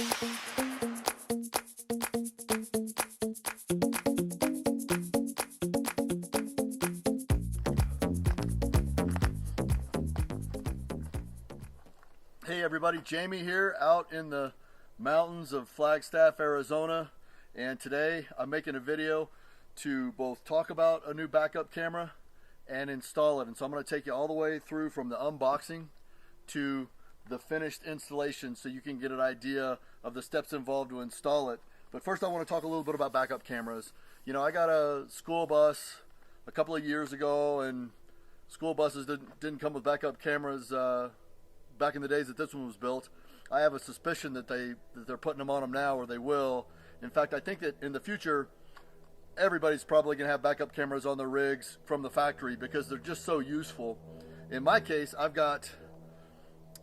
Hey everybody, Jamie here out in the mountains of Flagstaff, Arizona, and today I'm making a video to both talk about a new backup camera and install it. And so I'm going to take you all the way through from the unboxing to the finished installation so you can get an idea of the steps involved to install it. But first I want to talk a little bit about backup cameras. You know, I got a school bus a couple of years ago, and school buses didn't come with backup cameras back in the days that this one was built. I have a suspicion that they're putting them on them now, or they will. In fact, I think that in the future everybody's probably going to have backup cameras on their rigs from the factory because they're just so useful. In my case, I've got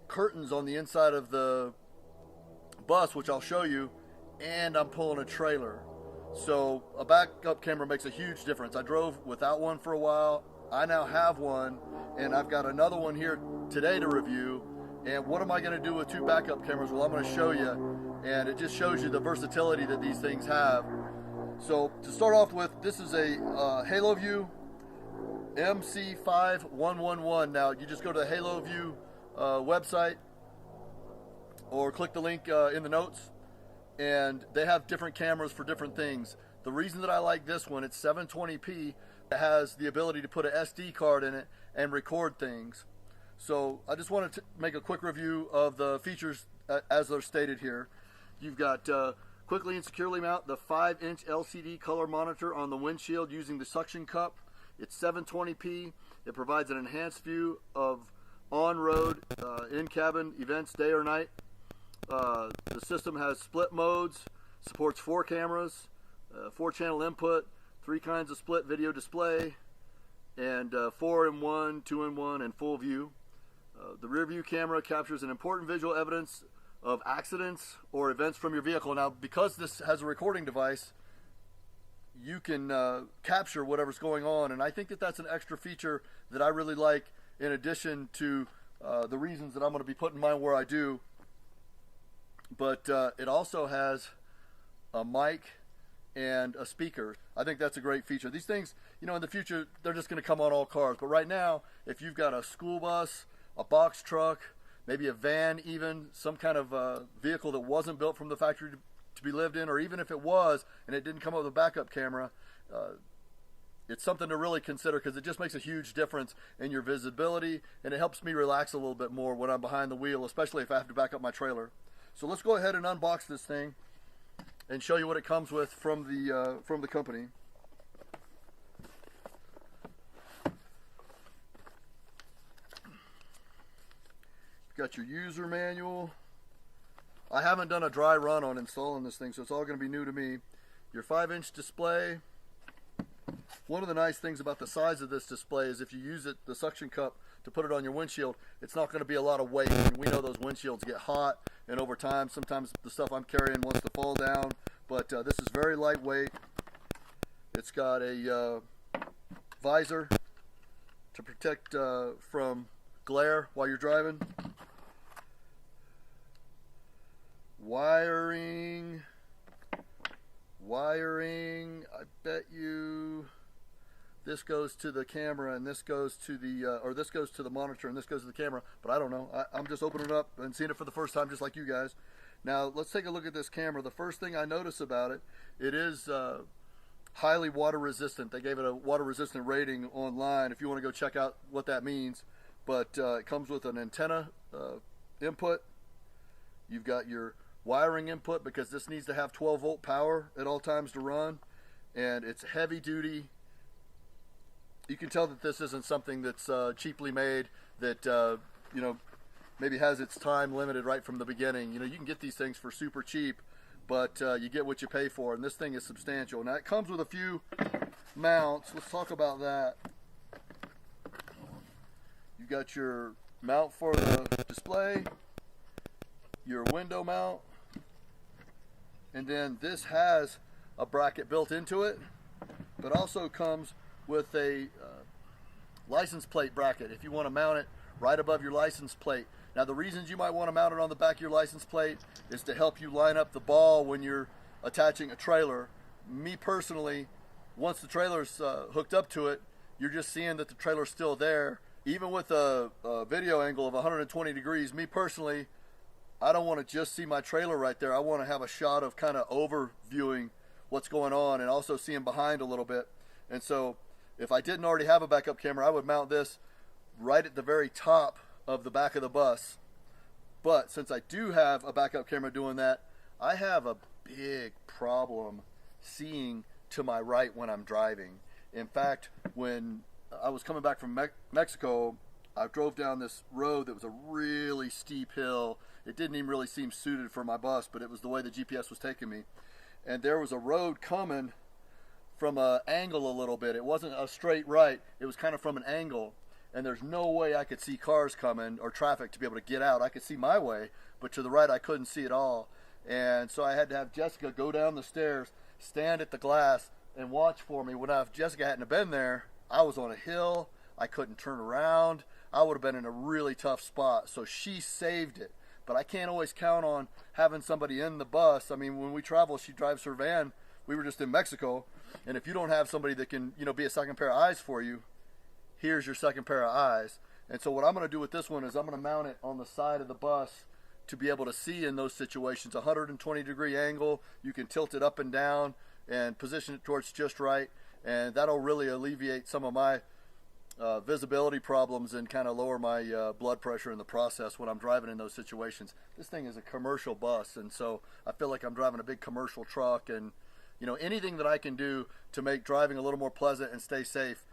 curtains on the inside of the bus, which I'll show you, and I'm pulling a trailer. So a backup camera makes a huge difference. I drove without one for a while. I now have one, and I've got another one here today to review. And what am I going to do with two backup cameras? Well, I'm going to show you, and it just shows you the versatility that these things have. So to start off with, this is a HaloView MC5111. Now you just go to the HaloView website or click the link in the notes, and they have different cameras for different things. The reason that I like this one, it's 720p. It has the ability to put an SD card in it and record things. So I just wanted to make a quick review of the features as they're stated here. You've got quickly and securely mount the 5-inch LCD color monitor on the windshield using the suction cup. It's 720p. It provides an enhanced view of on-road, in-cabin events, day or night. The system has split modes, supports 4 cameras, 4-channel input, 3 kinds of split video display, and 4-in-1, 2-in-1, and full view. The rear view camera captures an important visual evidence of accidents or events from your vehicle. Now, because this has a recording device, you can capture whatever's going on, and I think that that's an extra feature that I really like, in addition to the reasons that I'm going to be putting mine where I do. But it also has a mic and a speaker. I think that's a great feature. These things, you know, in the future, they're just going to come on all cars. But right now, if you've got a school bus, a box truck, maybe a van even, some kind of vehicle that wasn't built from the factory to be lived in, or even if it was and it didn't come up with a backup camera, it's something to really consider because it just makes a huge difference in your visibility, and it helps me relax a little bit more when I'm behind the wheel, especially if I have to back up my trailer. So let's go ahead and unbox this thing and show you what it comes with from the company. Got your user manual. I haven't done a dry run on installing this thing, so it's all going to be new to me. Your 5-inch display. One of the nice things about the size of this display is if you use it, the suction cup, to put it on your windshield, it's not going to be a lot of weight. And we know those windshields get hot, and over time, sometimes the stuff I'm carrying wants to fall down. But this is very lightweight. It's got a visor to protect from glare while you're driving. Wiring, I bet you this goes to the camera and this goes to the, or this goes to the monitor and this goes to the camera, but I don't know. I'm just opening it up and seeing it for the first time just like you guys. Now let's take a look at this camera. The first thing I notice about it, it is highly water resistant. They gave it a water resistant rating online if you want to go check out what that means. But it comes with an antenna input. You've got your wiring input because this needs to have 12-volt power at all times to run, and it's heavy duty. You can tell that this isn't something that's cheaply made, that you know, maybe has its time limited right from the beginning. You know, you can get these things for super cheap, but you get what you pay for, and this thing is substantial. Now it comes with a few mounts. Let's talk about that. You've got your mount for the display, your window mount, and then this has a bracket built into it, but also comes with a license plate bracket if you want to mount it right above your license plate. Now the reasons you might want to mount it on the back of your license plate is to help you line up the ball when you're attaching a trailer. Me personally, once the trailer's hooked up to it, you're just seeing that the trailer's still there. Even with a video angle of 120 degrees, me personally, I don't want to just see my trailer right there. I want to have a shot of kind of overviewing what's going on and also seeing behind a little bit. And so if I didn't already have a backup camera, I would mount this right at the very top of the back of the bus. But since I do have a backup camera doing that, I have a big problem seeing to my right when I'm driving. In fact, when I was coming back from Mexico, I drove down this road that was a really steep hill. It didn't even really seem suited for my bus, but it was the way the GPS was taking me. And there was a road coming from an angle a little bit. It wasn't a straight right. It was kind of from an angle. And there's no way I could see cars coming or traffic to be able to get out. I could see my way, but to the right I couldn't see at all. And so I had to have Jessica go down the stairs, stand at the glass, and watch for me. If Jessica hadn't been there, I was on a hill. I couldn't turn around. I would have been in a really tough spot. So she saved it. But I can't always count on having somebody in the bus. I mean, when we travel, she drives her van. We were just in Mexico. And if you don't have somebody that can, be a second pair of eyes for you, here's your second pair of eyes. And so what I'm going to do with this one is I'm going to mount it on the side of the bus to be able to see in those situations. 120 degree angle. You can tilt it up and down and position it towards just right. And that'll really alleviate some of my visibility problems and kind of lower my blood pressure in the process when I'm driving in those situations. This thing is a commercial bus, and so I feel like I'm driving a big commercial truck, and anything that I can do to make driving a little more pleasant and stay safe,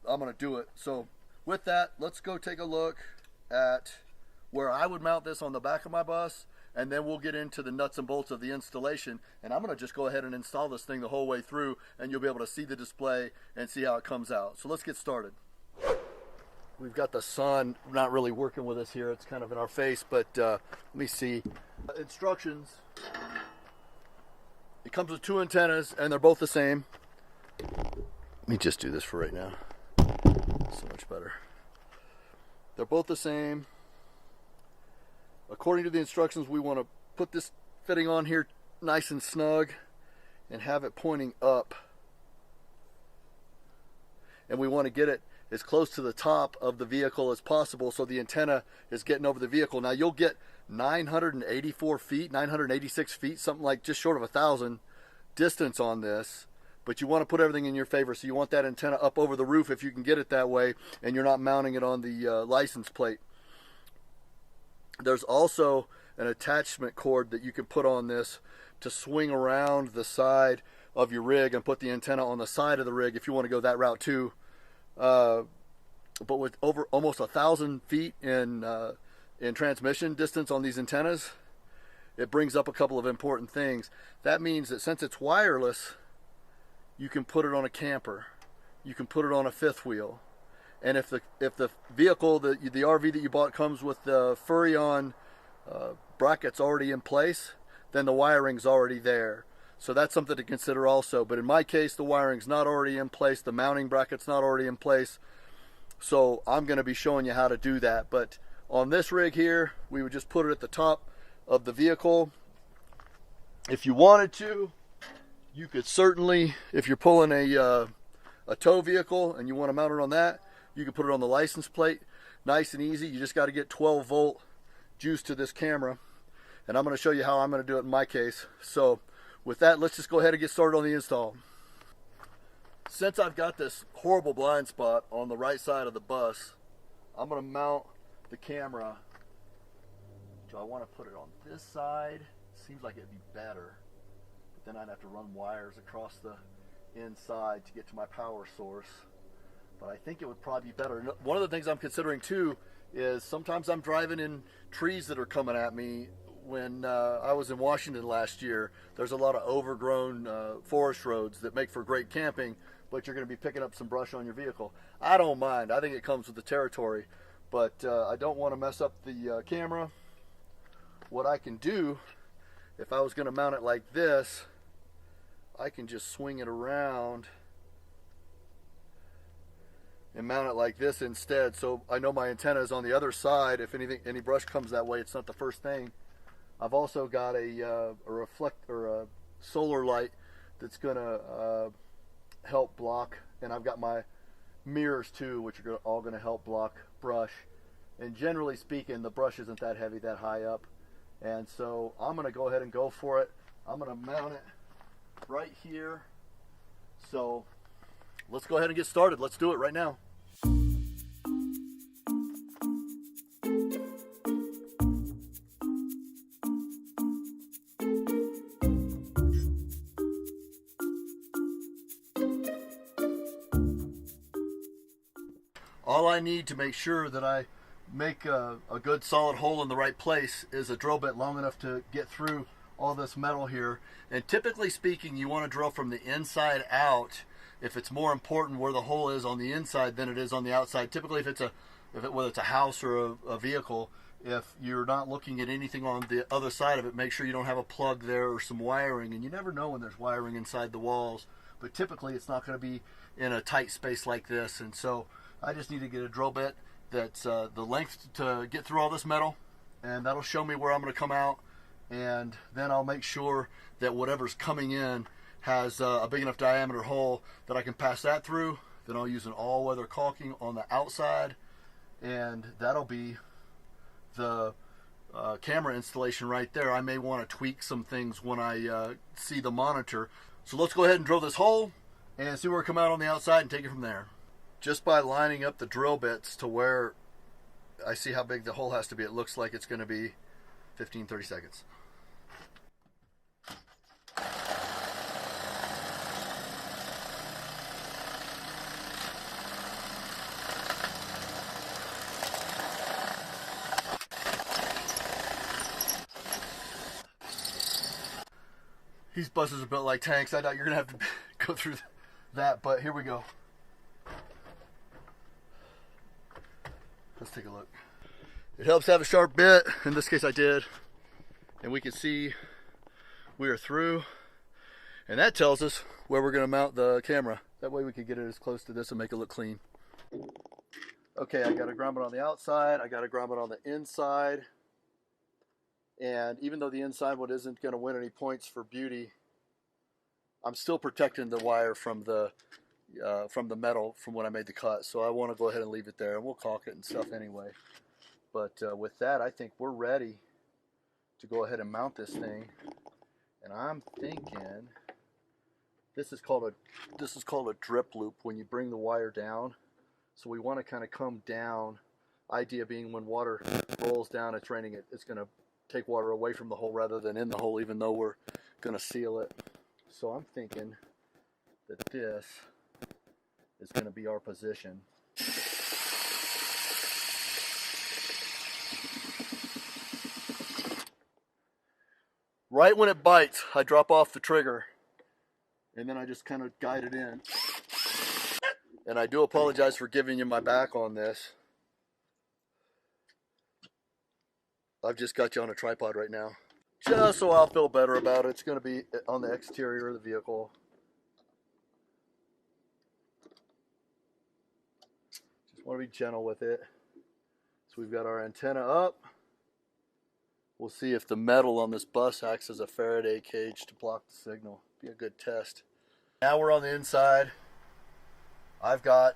I'm going to do it. So with that, let's go take a look at where I would mount this on the back of my bus, and then we'll get into the nuts and bolts of the installation. And I'm going to just go ahead and install this thing the whole way through, and you'll be able to see the display and see how it comes out. So let's get started. We've got the sun not really working with us here. It's kind of in our face, but let me see. Instructions. It comes with 2 antennas, and they're both the same. Let me just do this for right now. So much better. They're both the same. According to the instructions, we want to put this fitting on here nice and snug and have it pointing up. And we want to get it as close to the top of the vehicle as possible so the antenna is getting over the vehicle. Now you'll get 984 feet, 986 feet, something like just short of 1,000 distance on this, but you want to put everything in your favor. So you want that antenna up over the roof if you can get it that way, and you're not mounting it on the license plate. There's also an attachment cord that you can put on this to swing around the side of your rig and put the antenna on the side of the rig if you want to go that route too. But with over almost 1,000 feet in transmission distance on these antennas, it brings up a couple of important things. That means that since it's wireless, you can put it on a camper, you can put it on a fifth wheel, and if the vehicle, the RV that you bought comes with the Furrion brackets already in place, then the wiring's already there. So that's something to consider also. But in my case, the wiring's not already in place, the mounting bracket's not already in place, so I'm going to be showing you how to do that. But on this rig here, we would just put it at the top of the vehicle. If you wanted to, you could certainly, if you're pulling a tow vehicle and you want to mount it on that, you can put it on the license plate. Nice and easy. You just got to get 12 volt juice to this camera, and I'm going to show you how I'm going to do it in my case. So with that, let's just go ahead and get started on the install. Since I've got this horrible blind spot on the right side of the bus, I'm going to mount the camera. Do I want to put it on this side? Seems like it'd be better, but then I'd have to run wires across the inside to get to my power source. But I think it would probably be better. One of the things I'm considering too is sometimes I'm driving in trees that are coming at me. When I was in Washington last year, there's a lot of overgrown forest roads that make for great camping, but you're going to be picking up some brush on your vehicle. I don't mind. I think it comes with the territory, but I don't want to mess up the camera. What I can do, if I was going to mount it like this, I can just swing it around and mount it like this instead, so I know my antenna is on the other side. If any brush comes that way, it's not the first thing. I've also got a solar light that's gonna help block, and I've got my mirrors too, which are all gonna help block brush. And generally speaking, the brush isn't that heavy, that high up, and so I'm gonna go ahead and go for it. I'm gonna mount it right here. So let's go ahead and get started. Let's do it right now. All I need to make sure that I make a good solid hole in the right place is a drill bit long enough to get through all this metal here. And typically speaking, you want to drill from the inside out if it's more important where the hole is on the inside than it is on the outside. Typically whether it's a house or a vehicle, if you're not looking at anything on the other side of it, make sure you don't have a plug there or some wiring. And you never know when there's wiring inside the walls, but typically it's not going to be in a tight space like this. And so I just need to get a drill bit that's the length to get through all this metal, and that'll show me where I'm going to come out. And then I'll make sure that whatever's coming in has a big enough diameter hole that I can pass that through. Then I'll use an all-weather caulking on the outside, and that'll be the camera installation right there. I may want to tweak some things when I see the monitor. So let's go ahead and drill this hole and see where we come out on the outside and take it from there. Just by lining up the drill bits to where I see how big the hole has to be, it looks like it's going to be 15-30 seconds. These buses are built like tanks. I doubt you're going to have to go through that, but here we go. Let's take a look. It helps to have a sharp bit. In this case I did. And we can see we are through. And that tells us where we're going to mount the camera. That way we can get it as close to this and make it look clean. Okay, I got a grommet on the outside. I got a grommet on the inside. And even though the inside one isn't going to win any points for beauty, I'm still protecting the wire from the metal from when I made the cut. So I want to go ahead and leave it there, and we'll caulk it and stuff anyway. But with that, I think we're ready to go ahead and mount this thing. And I'm thinking this is called a drip loop when you bring the wire down. So we want to kind of come down. Idea being when water rolls down, it's raining, it's going to take water away from the hole rather than in the hole, even though we're going to seal it. So I'm thinking that this is going to be our position. Right when it bites, I drop off the trigger, and then I just kind of guide it in. And I do apologize for giving you my back on this. I've just got you on a tripod right now, just so I'll feel better about it. It's going to be on the exterior of the vehicle. Just want to be gentle with it. So we've got our antenna up. We'll see if the metal on this bus acts as a Faraday cage to block the signal. Be a good test. Now we're on the inside.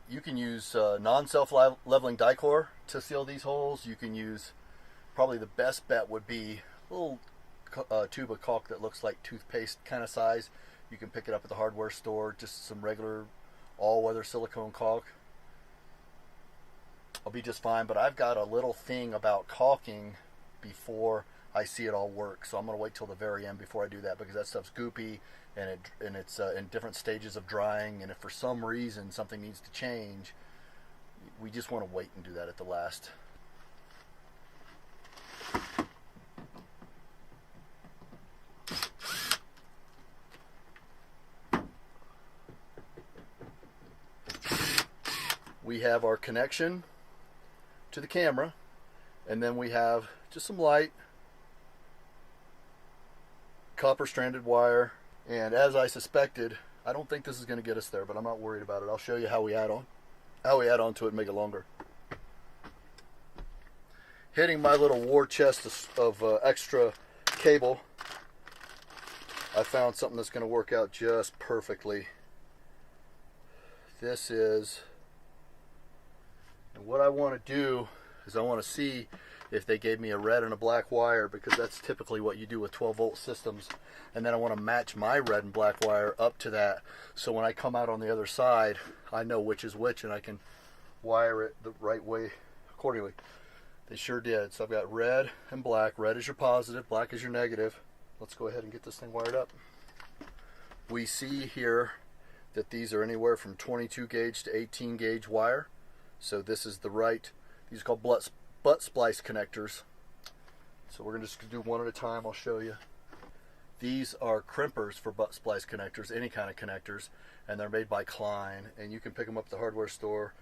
You can use non-self-leveling Dicor to seal these holes. You can use, probably the best bet would be a little tube of caulk that looks like toothpaste kind of size. You can pick it up at the hardware store, just some regular all-weather silicone caulk. I'll be just fine, but I've got a little thing about caulking before I see it all work. So I'm going to wait till the very end before I do that, because that stuff's goopy and it's in different stages of drying, and if for some reason something needs to change, we just want to wait and do that at the last. We have our connection to the camera, and then we have just some light, copper stranded wire, and as I suspected, I don't think this is going to get us there, but I'm not worried about it. I'll show you how we add on. how we add on to it and make it longer. Hitting my little war chest of extra cable, I found something that's going to work out just perfectly. This is, and what I want to do is I want to see if they gave me a red and a black wire, because that's typically what you do with 12-volt systems. And then I want to match my red and black wire up to that, so when I come out on the other side, I know which is which and I can wire it the right way accordingly. They sure did. So I've got red and black. Red is your positive, black is your negative. Let's go ahead and get this thing wired up. We see here that these are anywhere from 22 gauge to 18 gauge wire. So this is the right, these are called butt splice connectors. So we're just going to do one at a time. I'll show you. These are crimpers for butt splice connectors, any kind of connectors, and they're made by Klein, and you can pick them up at the hardware store.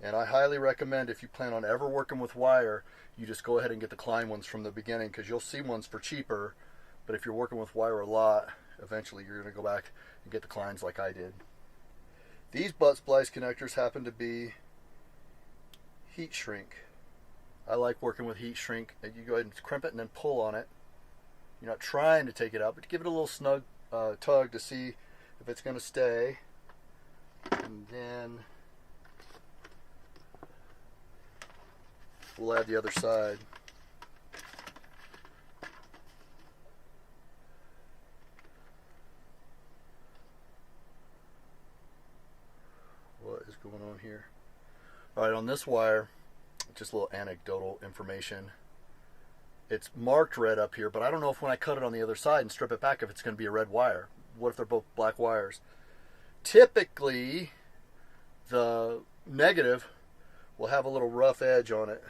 And I highly recommend, if you plan on ever working with wire, you just go ahead and get the Klein ones from the beginning, because you'll see ones for cheaper, but if you're working with wire a lot, eventually you're going to go back and get the Kleins like I did. These butt splice connectors happen to be heat shrink. I like working with heat shrink. You go ahead and crimp it and then pull on it. You're not trying to take it out, but give it a little snug tug to see if it's going to stay. And then we'll add the other side. What is going on here? All right, on this wire, just a little anecdotal information. It's marked red up here, but I don't know if when I cut it on the other side and strip it back, if it's going to be a red wire. What if they're both black wires? Typically, the negative will have a little rough edge on it,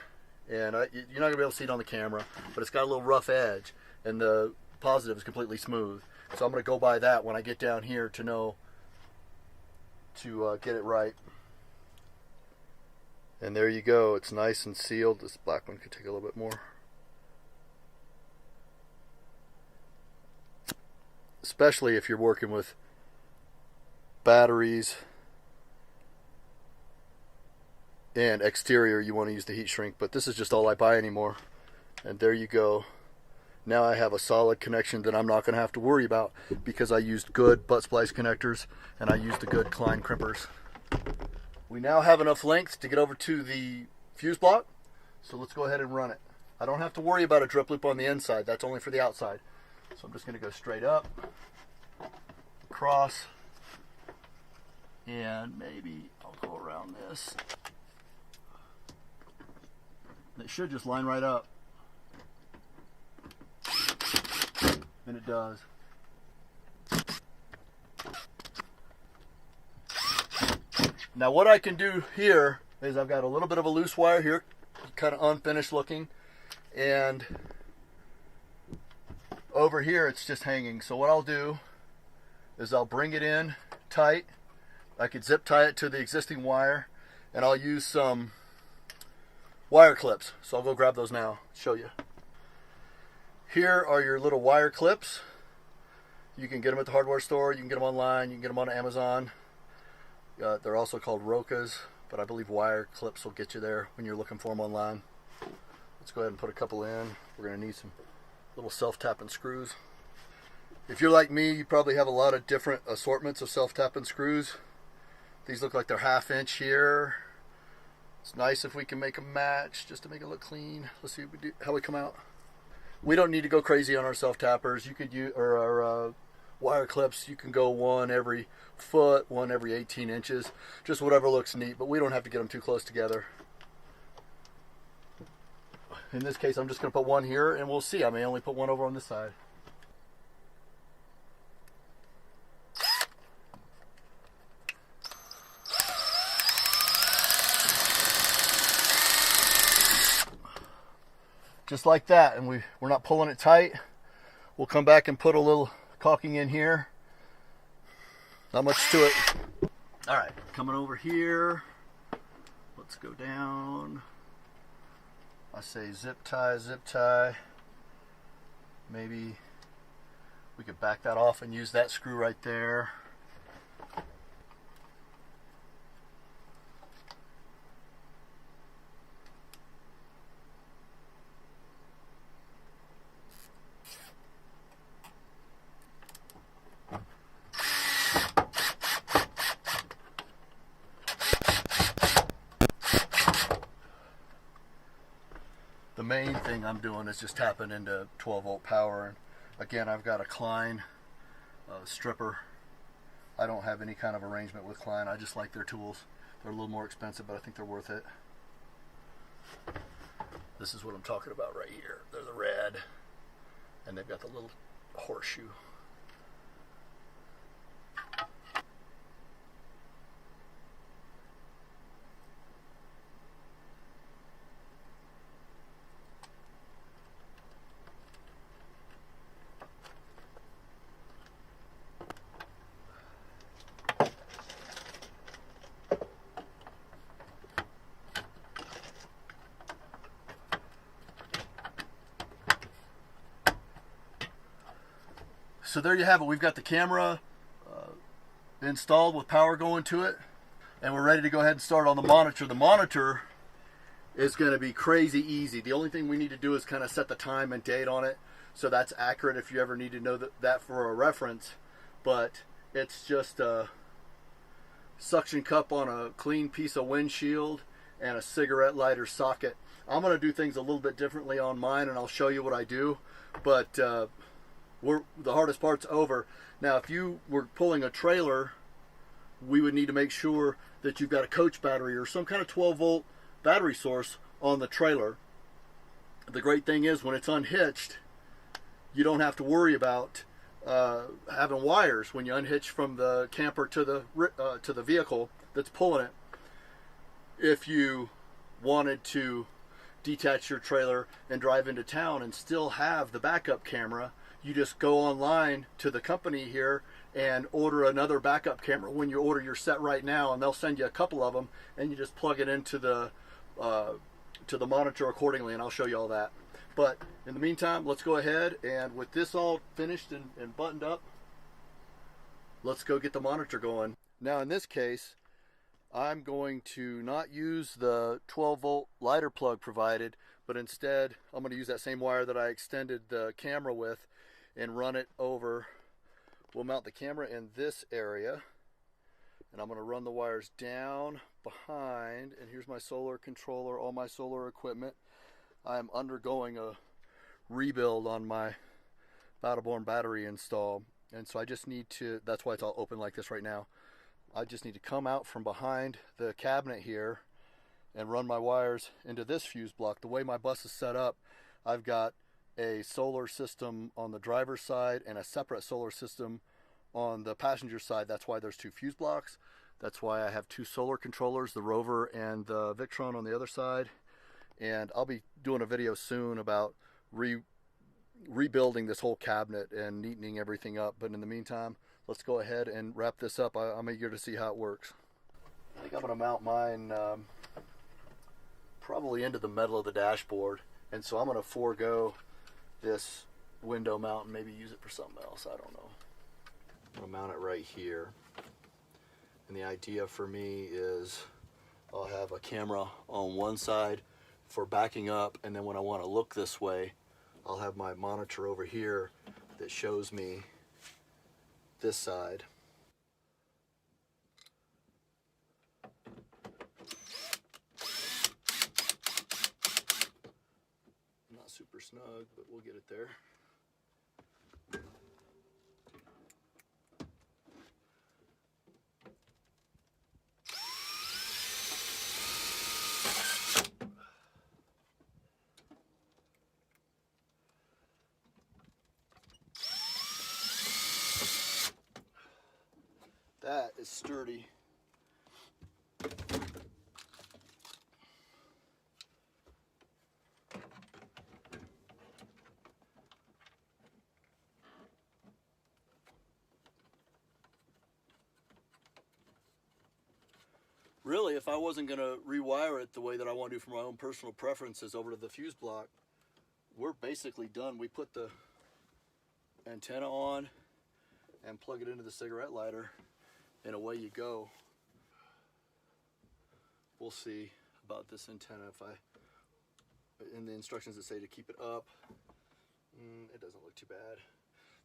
and you're not going to be able to see it on the camera, but it's got a little rough edge, and the positive is completely smooth. So I'm going to go by that when I get down here to know to get it right. And there you go. It's nice and sealed. This black one could take a little bit more. Especially if you're working with batteries and exterior, you want to use the heat shrink, but this is just all I buy anymore. And there you go. Now I have a solid connection that I'm not going to have to worry about, because I used good butt splice connectors and I used the good Klein crimpers. We now have enough length to get over to the fuse block, so let's go ahead and run it. I don't have to worry about a drip loop on the inside. That's only for the outside. So I'm just going to go straight up, across, and maybe I'll go around this. It should just line right up. And it does. Now what I can do here is I've got a little bit of a loose wire here, kind of unfinished looking, and over here it's just hanging. So what I'll do is I'll bring it in tight. I could zip tie it to the existing wire, and I'll use some wire clips. So I'll go grab those now, show you. Here are your little wire clips. You can get them at the hardware store, you can get them online, you can get them on Amazon. They're also called Rokas, but I believe wire clips will get you there when you're looking for them online. Let's go ahead and put a couple in. We're going to need some little self-tapping screws. If you're like me, you probably have a lot of different assortments of self-tapping screws. These look like they're 1/2 inch here. It's nice if we can make them match just to make it look clean. Let's see how we come out. We don't need to go crazy on our self-tappers. You could use our wire clips. You can go one every foot, one every 18 inches, just whatever looks neat, but we don't have to get them too close together. In this case, I'm just going to put one here, and we'll see. I may only put one over on this side. Just like that, and we're not pulling it tight. We'll come back and put a little caulking in here. Not much to it. All right, coming over here. Let's go down. I say zip tie, zip tie. Maybe we could back that off and use that screw right there. thing I'm doing is just tapping into 12 volt power. And again, I've got a Klein stripper. I don't have any kind of arrangement with Klein. I just like their tools. They're a little more expensive, but I think they're worth it. This is what I'm talking about right here. They're the red, and they've got the little horseshoe. So there you have it. We've got the camera installed with power going to it, and we're ready to go ahead and start on the monitor. The monitor is going to be crazy easy. The only thing we need to do is kind of set the time and date on it, so that's accurate if you ever need to know that for a reference. But it's just a suction cup on a clean piece of windshield and a cigarette lighter socket. I'm going to do things a little bit differently on mine, and I'll show you what I do. But the hardest part's over. Now, if you were pulling a trailer, we would need to make sure that you've got a coach battery or some kind of 12 volt battery source on the trailer. The great thing is when it's unhitched, you don't have to worry about having wires when you unhitch from the camper to the vehicle that's pulling it. If you wanted to detach your trailer and drive into town and still have the backup camera, you just go online to the company here and order another backup camera when you order your set right now, and they'll send you a couple of them, and you just plug it into the monitor accordingly, and I'll show you all that. But in the meantime, let's go ahead, and with this all finished and buttoned up, let's go get the monitor going. Now in this case, I'm going to not use the 12 volt lighter plug provided, but instead I'm going to use that same wire that I extended the camera with and run it over. We'll mount the camera in this area, and I'm going to run the wires down behind, and here's my solar controller, all my solar equipment. I am undergoing a rebuild on my Battleborn battery install, and so I just need to, that's why it's all open like this right now. I just need to come out from behind the cabinet here and run my wires into this fuse block. The way my bus is set up, I've got a solar system on the driver's side and a separate solar system on the passenger side. That's why there's two fuse blocks. That's why I have two solar controllers, the Rover and the Victron on the other side. And I'll be doing a video soon about rebuilding this whole cabinet and neatening everything up. But in the meantime, let's go ahead and wrap this up. I'm eager to see how it works. I think I'm going to mount mine probably into the middle of the dashboard. And so I'm going to forego this window mount and maybe use it for something else. I don't know. I'm going to mount it right here. And the idea for me is I'll have a camera on one side for backing up, and then when I want to look this way, I'll have my monitor over here that shows me this side. Not super snug, but we'll get it there. That is sturdy. Really, if I wasn't going to rewire it the way that I want to do for my own personal preferences over to the fuse block, we're basically done. We put the antenna on and plug it into the cigarette lighter, and away you go. We'll see about this antenna. In the instructions that say to keep it up, it doesn't look too bad.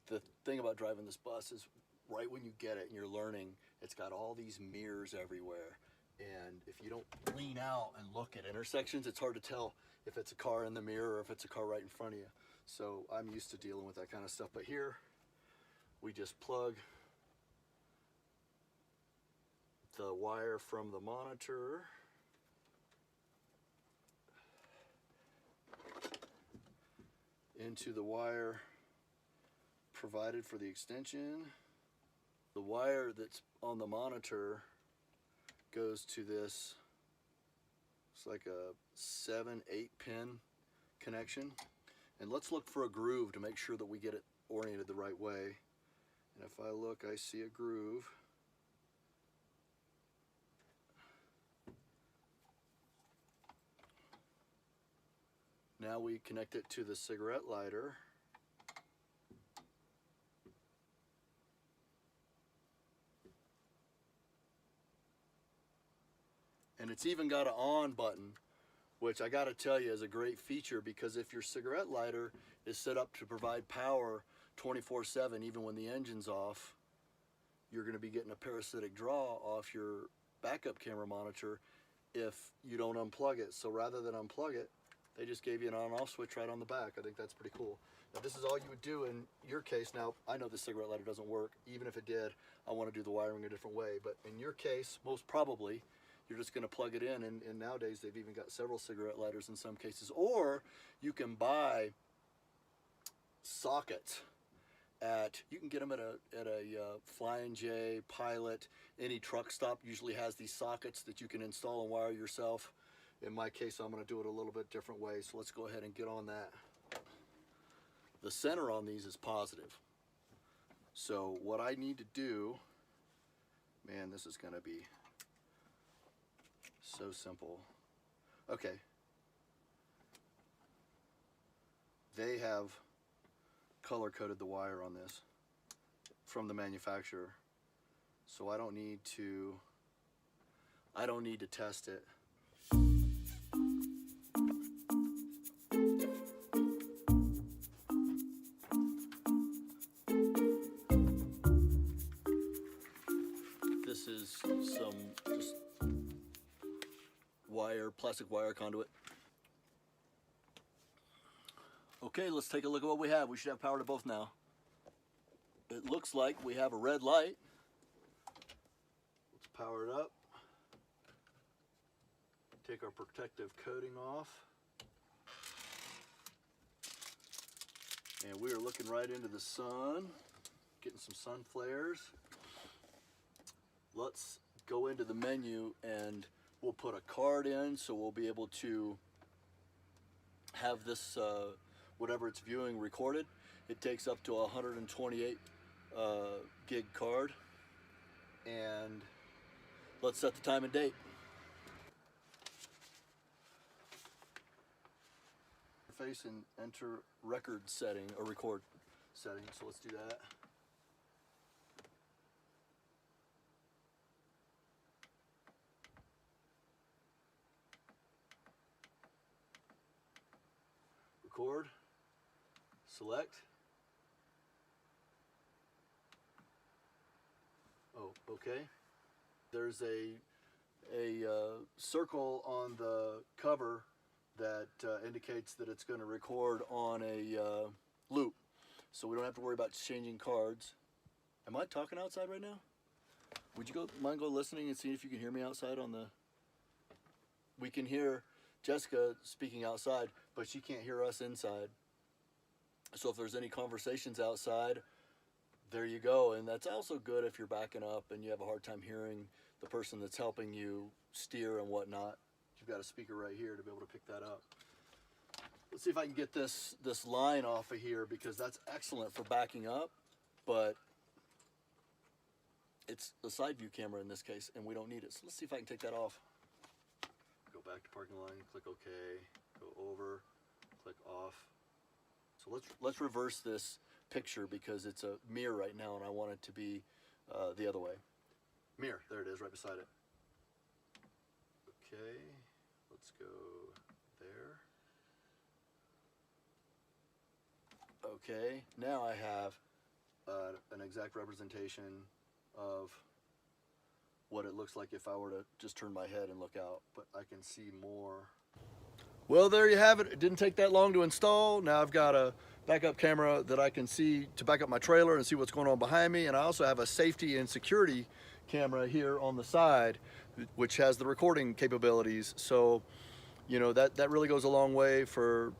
The thing about driving this bus is right when you get it and you're learning, it's got all these mirrors everywhere. And if you don't lean out and look at intersections, it's hard to tell if it's a car in the mirror or if it's a car right in front of you. So I'm used to dealing with that kind of stuff. But here, we just plug the wire from the monitor into the wire provided for the extension. The wire that's on the monitor goes to this, it's like a 7-8 pin connection. And let's look for a groove to make sure that we get it oriented the right way. And if I look, I see a groove. Now we connect it to the cigarette lighter. And it's even got an on button, which I gotta tell you is a great feature, because if your cigarette lighter is set up to provide power 24/7, even when the engine's off, you're gonna be getting a parasitic draw off your backup camera monitor if you don't unplug it. So rather than unplug it, they just gave you an on-off switch right on the back. I think that's pretty cool. Now this is all you would do in your case. Now I know the cigarette lighter doesn't work. Even if it did, I wanna do the wiring a different way. But in your case, most probably, you're just going to plug it in, and nowadays they've even got several cigarette lighters in some cases. Or you can buy sockets you can get them at a Flying J, Pilot, any truck stop usually has these sockets that you can install and wire yourself. In my case, I'm going to do it a little bit different way, so let's go ahead and get on that. The center on these is positive. So what I need to do, man, this is going to be so simple. Okay. They have color coded the wire on this from the manufacturer. So I don't need to test it. This is some just plastic wire conduit. Okay, let's take a look at what we have. We should have power to both now. It looks like we have a red light. Let's power it up. Take our protective coating off. And we are looking right into the sun, getting some sun flares. Let's go into the menu and we'll put a card in, so we'll be able to have this, whatever it's viewing, recorded. It takes up to a 128 gig card. And let's set the time and date. Interface and enter record setting, or record setting, so let's do that. Record, select. Oh, okay. There's a circle on the cover that indicates that it's going to record on a loop, so we don't have to worry about changing cards. Am I talking outside right now? Would you mind go listening and see if you can hear me outside on the... We can hear Jessica speaking outside, but she can't hear us inside. So if there's any conversations outside, there you go. And that's also good if you're backing up and you have a hard time hearing the person that's helping you steer and whatnot. You've got a speaker right here to be able to pick that up. Let's see if I can get this line off of here, because that's excellent for backing up, but it's a side view camera in this case, and we don't need it. So let's see if I can take that off. Go back to parking line, click OK, go over, click off. So let's reverse this picture, because it's a mirror right now and I want it to be the other way. Mirror, there it is, right beside it. Okay, let's go there. Okay, now I have an exact representation of what it looks like if I were to just turn my head and look out, but I can see more. Well, there you have it. It didn't take that long to install. Now I've got a backup camera that I can see to back up my trailer and see what's going on behind me, and I also have a safety and security camera here on the side, which has the recording capabilities. So, you know, that really goes a long way for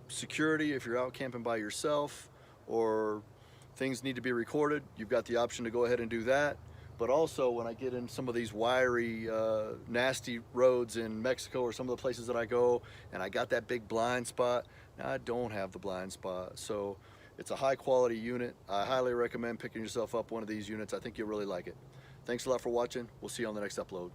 security if you're out camping by yourself or things need to be recorded. You've got the option to go ahead and do that. But also when I get in some of these wiry, nasty roads in Mexico or some of the places that I go, and I got that big blind spot, now I don't have the blind spot. So it's a high quality unit. I highly recommend picking yourself up one of these units. I think you'll really like it. Thanks a lot for watching. We'll see you on the next upload.